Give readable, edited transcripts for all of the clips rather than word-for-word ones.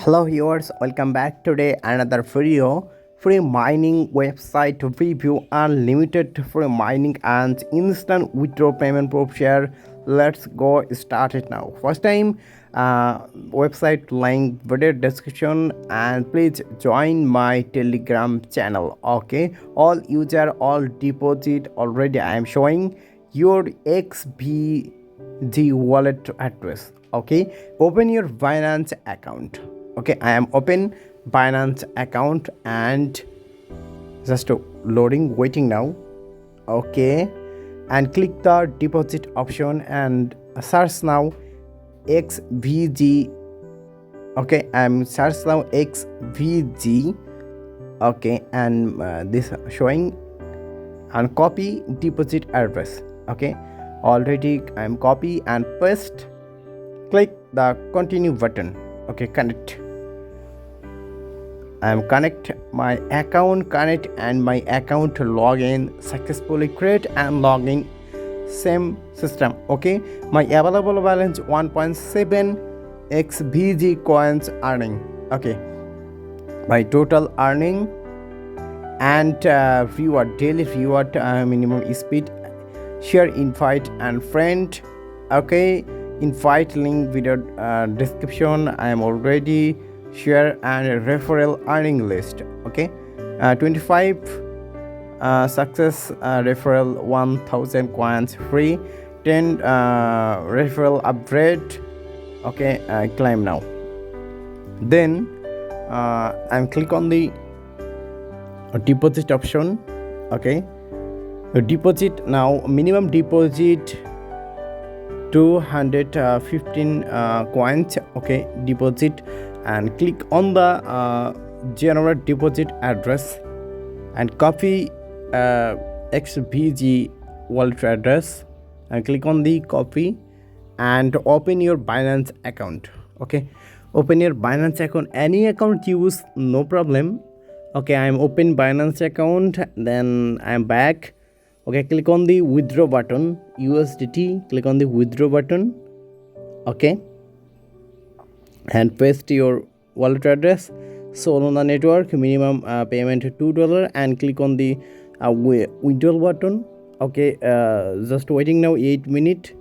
Hello viewers, welcome back. Today another video. Free mining website review, unlimited free mining and instant withdraw payment proof share. Let's go start it now. First time website link video description, and please join my Telegram channel. Okay, all user, all deposit already I am showing your XVG wallet address. Okay, open your Binance account. Okay, I am open Binance account and just loading, waiting now. Okay, and click the deposit option and search now XVG. Okay, I'm search now XVG. Okay, and this showing and copy deposit address. Okay, already I'm copy and paste. Click the continue button. Okay, connect. I am connect my account, connect, and my account login successfully create and login same system. Okay, my available balance 1.7 XVG coins earning. Okay, my total earning and reward, daily reward, minimum speed, share, invite and friend. Okay, invite link video description. I am already share and referral earning list. Okay, 25 success referral 1000 coins free, 10 referral upgrade. Okay, I claim now. Then I'm click on the deposit option. Okay, deposit now, minimum deposit 215 coins. Okay, deposit and click on the generate deposit address and copy XVG wallet address and click on the copy and open your Binance account. Okay, open your Binance account, any account use, no problem. Okay, I'm open Binance account, then I'm back. Okay, click on the withdraw button, USDT, click on the withdraw button. Okay, and paste your wallet address. Solana network, minimum payment $2 and click on the withdrawal button. Okay, just waiting now 8 minutes.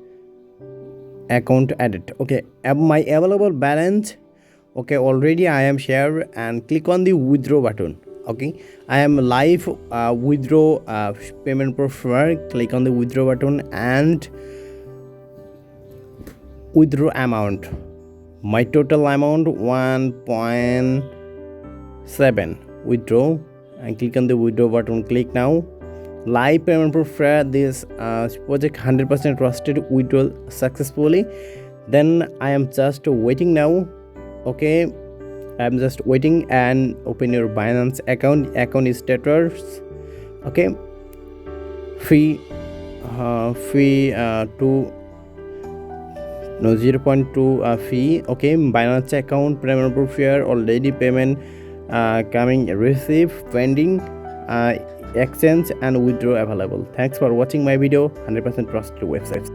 Account added. Okay, my available balance. Okay, already I am share and click on the withdraw button. Okay, I am live withdraw payment prefer. Click on the withdraw button and withdraw amount. My total amount 1.7 withdraw and click on the withdraw button. Click now. Live payment prefer. This project 100% trusted, withdrawal successfully. Then I am just waiting now. Okay, I'm just waiting and open your Binance account. Account status. Okay, fee 0.2 fee. Okay, Binance account payment proof share, already payment coming, receive, pending, exchange and withdraw available. Thanks for watching my video. 100% trusted websites.